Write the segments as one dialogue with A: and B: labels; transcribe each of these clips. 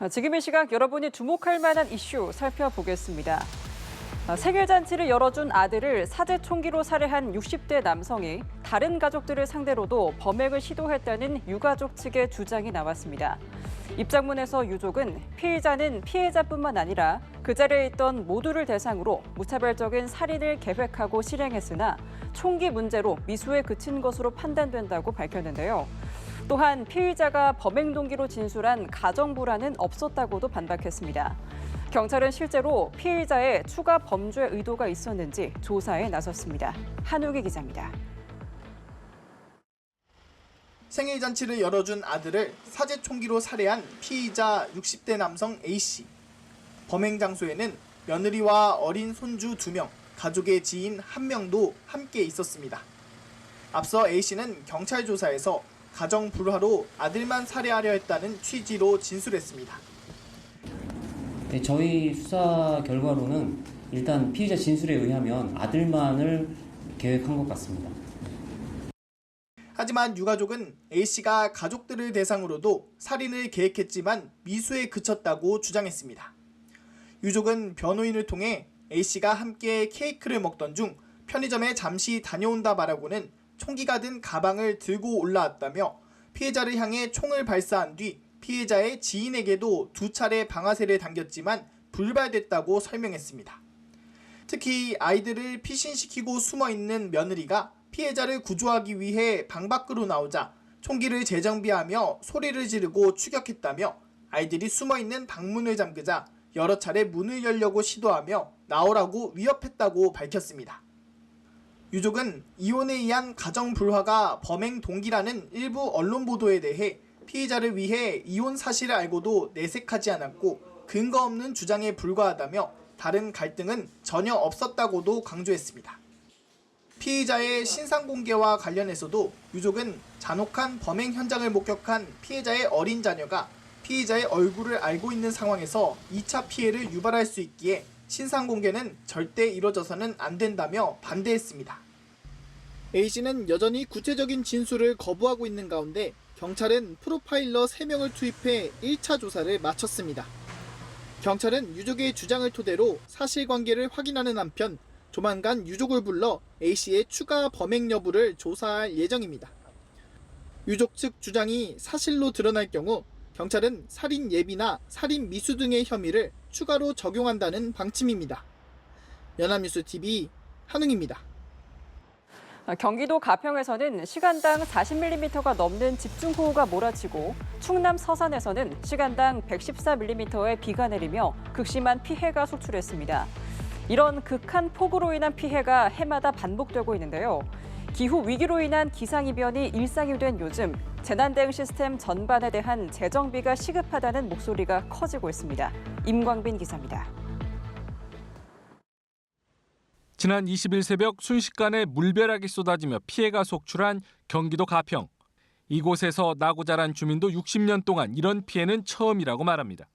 A: 지금 이 시각 여러분이 주목할 만한 이슈 살펴보겠습니다. 생일잔치를 열어준 아들을 사제 총기로 살해한 60대 남성이 다른 가족들을 상대로도 범행을 시도했다는 유가족 측의 주장이 나왔습니다. 입장문에서 유족은 피의자는 피해자뿐만 아니라 그 자리에 있던 모두를 대상으로 무차별적인 살인을 계획하고 실행했으나 총기 문제로 미수에 그친 것으로 판단된다고 밝혔는데요. 또한 피의자가 범행 동기로 진술한 가정 불화는 없었다고도 반박했습니다. 경찰은 실제로 피의자의 추가 범죄 의도가 있었는지 조사에 나섰습니다. 한우기 기자입니다.
B: 생일 잔치를 열어준 아들을 사제 총기로 살해한 피의자 60대 남성 A씨. 범행 장소에는 며느리와 어린 손주 2명, 가족의 지인 1명도 함께 있었습니다. 앞서 A씨는 경찰 조사에서 가정 불화로 아들만 살해하려 했다는 취지로 진술했습니다.
C: 네, 저희 수사 결과로는 일단 피의자 진술에 의하면 아들만을 계획한 것 같습니다.
B: 하지만 유가족은 A씨가 가족들을 대상으로도 살인을 계획했지만 미수에 그쳤다고 주장했습니다. 유족은 변호인을 통해 A씨가 함께 케이크를 먹던 중 편의점에 잠시 다녀온다 말하고는 총기가 든 가방을 들고 올라왔다며 피해자를 향해 총을 발사한 뒤 피해자의 지인에게도 2차례 방아쇠를 당겼지만 불발됐다고 설명했습니다. 특히 아이들을 피신시키고 숨어있는 며느리가 피해자를 구조하기 위해 방 밖으로 나오자 총기를 재정비하며 소리를 지르고 추격했다며 아이들이 숨어있는 방문을 잠그자 여러 차례 문을 열려고 시도하며 나오라고 위협했다고 밝혔습니다. 유족은 이혼에 의한 가정 불화가 범행 동기라는 일부 언론 보도에 대해 피의자를 위해 이혼 사실을 알고도 내색하지 않았고 근거 없는 주장에 불과하다며 다른 갈등은 전혀 없었다고도 강조했습니다. 피의자의 신상 공개와 관련해서도 유족은 잔혹한 범행 현장을 목격한 피해자의 어린 자녀가 피의자의 얼굴을 알고 있는 상황에서 2차 피해를 유발할 수 있기에 신상 공개는 절대 이뤄져서는 안 된다며 반대했습니다. A씨는 여전히 구체적인 진술을 거부하고 있는 가운데 경찰은 프로파일러 3명을 투입해 1차 조사를 마쳤습니다. 경찰은 유족의 주장을 토대로 사실관계를 확인하는 한편 조만간 유족을 불러 A씨의 추가 범행 여부를 조사할 예정입니다. 유족 측 주장이 사실로 드러날 경우 경찰은 살인 예비나 살인 미수 등의 혐의를 추가로 적용한다는 방침입니다. 연합뉴스TV 한웅입니다.
A: 경기도 가평에서는 시간당 40mm가 넘는 집중호우가 몰아치고 충남 서산에서는 시간당 114mm의 비가 내리며 극심한 피해가 속출했습니다. 이런 극한 폭우로 인한 피해가 해마다 반복되고 있는데요. 기후 위기로 인한 기상이변이 일상이 된 요즘 재난대응 시스템 전반에 대한 재정비가 시급하다는 목소리가 커지고 있습니다. 임광빈 기자입니다.
D: 지난 20일 새벽 순식간에 물벼락이 쏟아지며 피해가 속출한 경기도 가평. 이곳에서 나고 자란 주민도 60년 동안 이런 피해는 처음이라고 말합니다.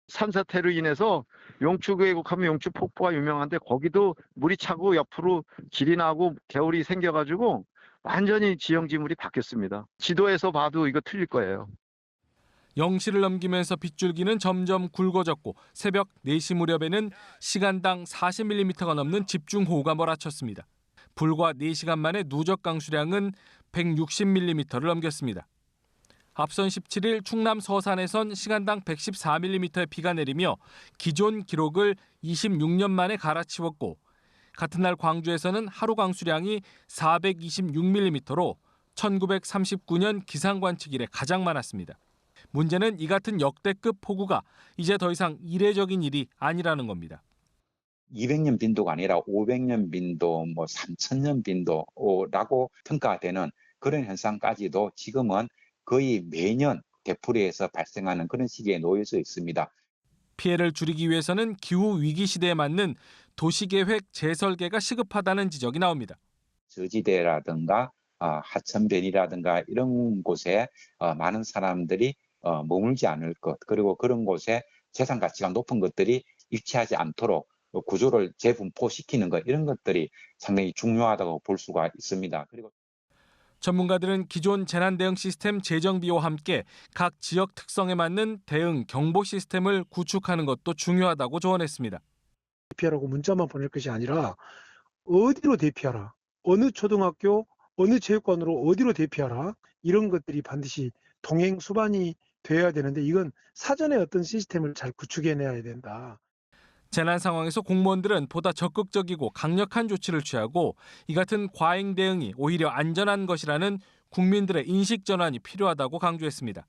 E: 산사태로 인해서 용추 계곡하면 용추 폭포가 유명한데 거기도 물이 차고 옆으로 길이 나고 개울이 생겨가지고 완전히 지형지물이 바뀌었습니다. 지도에서 봐도 이거 틀릴 거예요.
D: 0시를 넘기면서 빗줄기는 점점 굵어졌고 새벽 4시 무렵에는 시간당 40mm가 넘는 집중호우가 몰아쳤습니다. 불과 4시간 만에 누적 강수량은 160mm를 넘겼습니다. 앞선 17일 충남 서산에선 시간당 114mm의 비가 내리며 기존 기록을 26년 만에 갈아치웠고 같은 날 광주에서는 하루 강수량이 426mm로 1939년 기상관측 이래 가장 많았습니다. 문제는 이 같은 역대급 폭우가 이제 더 이상 이례적인 일이 아니라는 겁니다.
F: 200년 빈도가 아니라 500년 빈도, 3000년 빈도라고 평가가 되는 그런 현상까지도 지금은 거의 매년 되풀이해서 발생하는 그런 시기에 놓여져 있습니다.
D: 피해를 줄이기 위해서는 기후 위기 시대에 맞는 도시계획 재설계가 시급하다는 지적이 나옵니다.
F: 저지대라든가 하천변이라든가 이런 곳에 많은 사람들이 머물지 않을 것, 그리고 그런 곳에 재산 가치가 높은 것들이 유치하지 않도록 구조를 재분포시키는 것, 이런 것들이 상당히 중요하다고 볼 수가 있습니다. 그리고
D: 전문가들은 기존 재난 대응 시스템 재정비와 함께 각 지역 특성에 맞는 대응 경보 시스템을 구축하는 것도 중요하다고 조언했습니다.
G: 대피하라고 문자만 보낼 것이 아니라 어디로 대피하라, 어느 초등학교, 어느 체육관으로 어디로 대피하라, 이런 것들이 반드시 동행 수반이 되어야 되는데 이건 사전에 어떤 시스템을 잘 구축해내야 된다.
D: 재난 상황에서 공무원들은 보다 적극적이고 강력한 조치를 취하고 이 같은 과잉 대응이 오히려 안전한 것이라는 국민들의 인식 전환이 필요하다고 강조했습니다.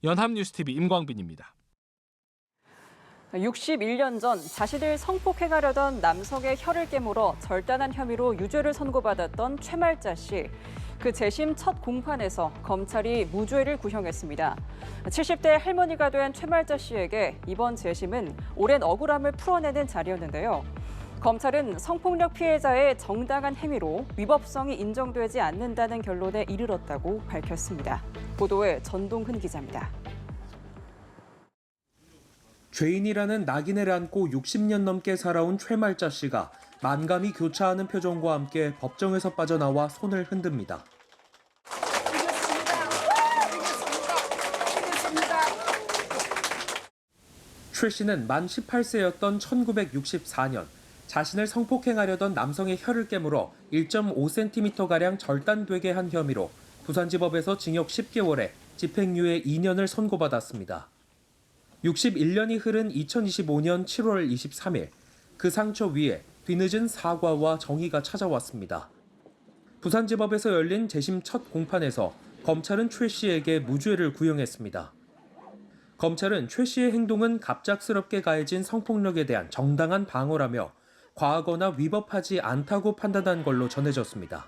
D: 연합뉴스TV 임광빈입니다.
A: 61년 전 자신을 성폭행하려던 남성의 혀를 깨물어 절단한 혐의로 유죄를 선고받았던 최말자 씨. 그 재심 첫 공판에서 검찰이 무죄를 구형했습니다. 70대 할머니가 된 최말자 씨에게 이번 재심은 오랜 억울함을 풀어내는 자리였는데요. 검찰은 성폭력 피해자의 정당한 행위로 위법성이 인정되지 않는다는 결론에 이르렀다고 밝혔습니다. 보도에 전동훈 기자입니다.
H: 죄인이라는 낙인을 안고 60년 넘게 살아온 최말자 씨가 만감이 교차하는 표정과 함께 법정에서 빠져나와 손을 흔듭니다. 최 씨는 만 18세였던 1964년 자신을 성폭행하려던 남성의 혀를 깨물어 1.5cm가량 절단되게 한 혐의로 부산지법에서 징역 10개월에 집행유예 2년을 선고받았습니다. 61년이 흐른 2025년 7월 23일 그 상처 위에 뒤늦은 사과와 정의가 찾아왔습니다. 부산지법에서 열린 재심 첫 공판에서 검찰은 최 씨에게 무죄를 구형했습니다. 검찰은 최 씨의 행동은 갑작스럽게 가해진 성폭력에 대한 정당한 방어라며 과하거나 위법하지 않다고 판단한 걸로 전해졌습니다.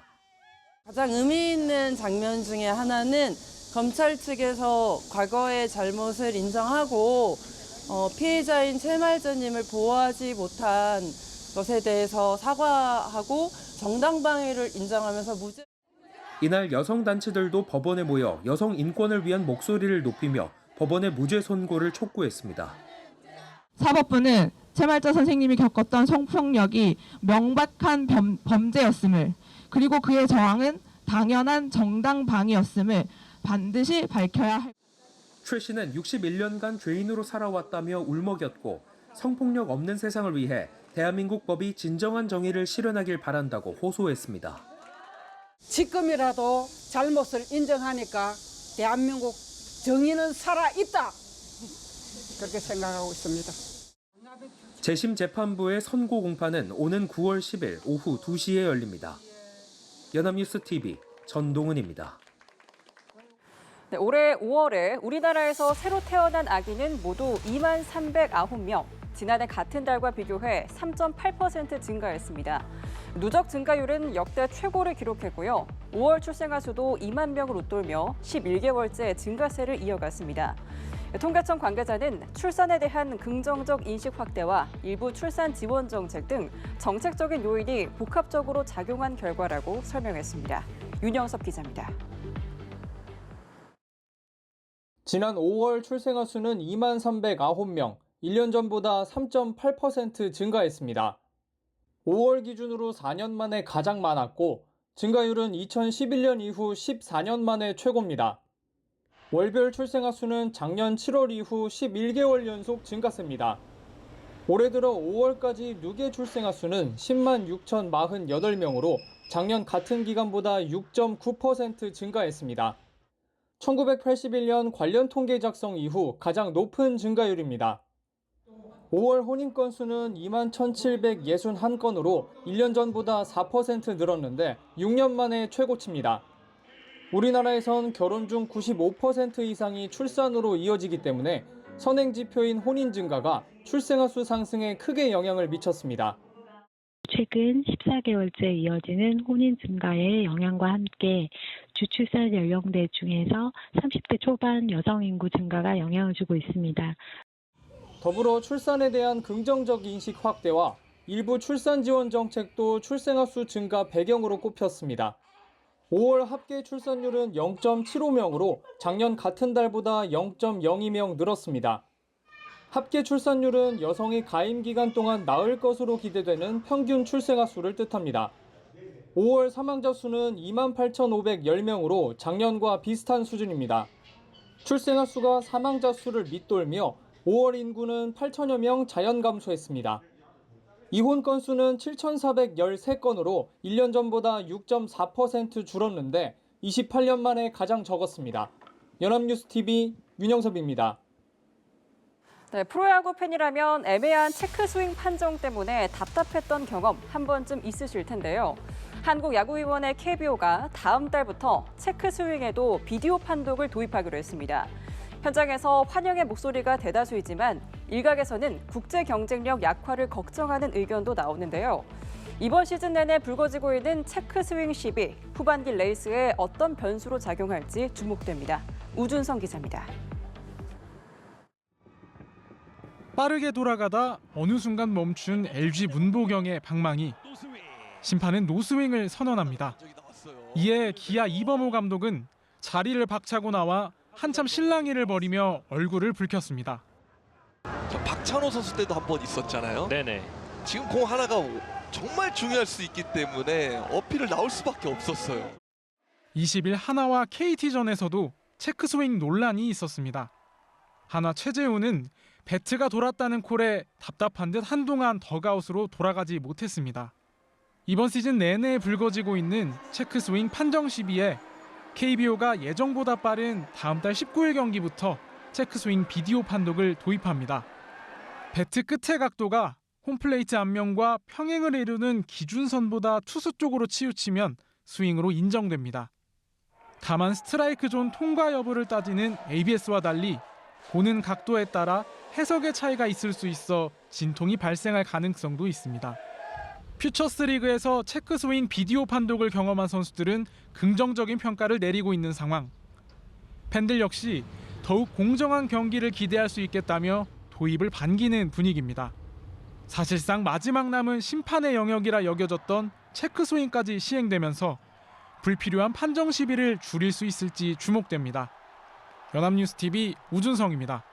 I: 가장 의미 있는 장면 중에 하나는 검찰 측에서 과거의 잘못을 인정하고 피해자인 최말자님을 보호하지 못한 것에 대해서 사과하고 정당방위를 인정하면서 무죄.
H: 이날 여성단체들도 법원에 모여 여성 인권을 위한 목소리를 높이며 법원의 무죄 선고를 촉구했습니다.
J: 사법부는 최말자 선생님이 겪었던 성폭력이 명백한 범죄였음을, 그리고 그의 저항은 당연한 정당방위였음을 반드시 밝혀야 할.
H: 최 씨는 61년간 죄인으로 살아왔다며 울먹였고 성폭력 없는 세상을 위해 대한민국 법이 진정한 정의를 실현하길 바란다고 호소했습니다.
K: 지금이라도 잘못을 인정하니까 대한민국 정의는 살아있다. 그렇게 생각하고 있습니다.
H: 재심 재판부의 선고 공판은 오는 9월 10일 오후 2시에 열립니다. 연합뉴스TV 전동훈입니다.
A: 네, 올해 5월에 우리나라에서 새로 태어난 아기는 모두 2만 309명. 지난해 같은 달과 비교해 3.8% 증가했습니다. 누적 증가율은 역대 최고를 기록했고요. 5월 출생아 수도 2만 명을 웃돌며 11개월째 증가세를 이어갔습니다. 통계청 관계자는 출산에 대한 긍정적 인식 확대와 일부 출산 지원 정책 등 정책적인 요인이 복합적으로 작용한 결과라고 설명했습니다. 윤영섭 기자입니다.
L: 지난 5월 출생아 수는 2만 309명, 1년 전보다 3.8% 증가했습니다. 5월 기준으로 4년 만에 가장 많았고 증가율은 2011년 이후 14년 만에 최고입니다. 월별 출생아 수는 작년 7월 이후 11개월 연속 증가세입니다. 올해 들어 5월까지 누계 출생아 수는 10만 6,048명으로 작년 같은 기간보다 6.9% 증가했습니다. 1981년 관련 통계 작성 이후 가장 높은 증가율입니다. 5월 혼인 건수는 2만 1,761건으로 1년 전보다 4% 늘었는데 6년 만에 최고치입니다. 우리나라에선 결혼 중 95% 이상이 출산으로 이어지기 때문에 선행지표인 혼인 증가가 출생아 수 상승에 크게 영향을 미쳤습니다.
M: 최근 14개월째 이어지는 혼인 증가의 영향과 함께 주출산 연령대 중에서 30대 초반 여성 인구 증가가 영향을 주고 있습니다.
L: 더불어 출산에 대한 긍정적 인식 확대와 일부 출산 지원 정책도 출생아 수 증가 배경으로 꼽혔습니다. 5월 합계 출산율은 0.75명으로 작년 같은 달보다 0.02명 늘었습니다. 합계 출산율은 여성이 가임 기간 동안 낳을 것으로 기대되는 평균 출생아 수를 뜻합니다. 5월 사망자 수는 28,510명으로 작년과 비슷한 수준입니다. 출생아 수가 사망자 수를 밑돌며 5월 인구는 8천여 명 자연 감소했습니다. 이혼 건수는 7,413건으로 1년 전보다 6.4% 줄었는데 28년 만에 가장 적었습니다. 연합뉴스TV 윤영섭입니다.
A: 네, 프로야구 팬이라면 애매한 체크 스윙 판정 때문에 답답했던 경험 한 번쯤 있으실 텐데요. 한국야구위원회 KBO가 다음 달부터 체크 스윙에도 비디오 판독을 도입하기로 했습니다. 현장에서 환영의 목소리가 대다수이지만 일각에서는 국제 경쟁력 약화를 걱정하는 의견도 나오는데요. 이번 시즌 내내 불거지고 있는 체크 스윙 시비, 후반기 레이스에 어떤 변수로 작용할지 주목됩니다. 우준성 기자입니다.
N: 빠르게 돌아가다 어느 순간 멈춘 LG 문보경의 방망이. 심판은 노스윙을 선언합니다. 이에 기아 이범호 감독은 자리를 박차고 나와 한참 실랑이를 벌이며 얼굴을 붉혔습니다.
O: 박찬호 선수 때도 한 번 있었잖아요. 네네. 지금 공 하나가 정말 중요할 수 있기 때문에 어필을 나올 수밖에 없었어요.
N: 20일 하나와 KT전에서도 체크스윙 논란이 있었습니다. 하나 최재우는 배트가 돌았다는 콜에 답답한 듯 한동안 덕아웃으로 돌아가지 못했습니다. 이번 시즌 내내 불거지고 있는 체크스윙 판정 시비에 KBO가 예정보다 빠른 다음 달 19일 경기부터 체크스윙 비디오 판독을 도입합니다. 배트 끝의 각도가 홈플레이트 앞면과 평행을 이루는 기준선보다 투수 쪽으로 치우치면 스윙으로 인정됩니다. 다만 스트라이크 존 통과 여부를 따지는 ABS와 달리 보는 각도에 따라 해석의 차이가 있을 수 있어 진통이 발생할 가능성도 있습니다. 퓨처스 리그에서 체크스윙 비디오 판독을 경험한 선수들은 긍정적인 평가를 내리고 있는 상황. 팬들 역시 더욱 공정한 경기를 기대할 수 있겠다며 도입을 반기는 분위기입니다. 사실상 마지막 남은 심판의 영역이라 여겨졌던 체크스윙까지 시행되면서 불필요한 판정 시비를 줄일 수 있을지 주목됩니다. 연합뉴스TV 우준성입니다.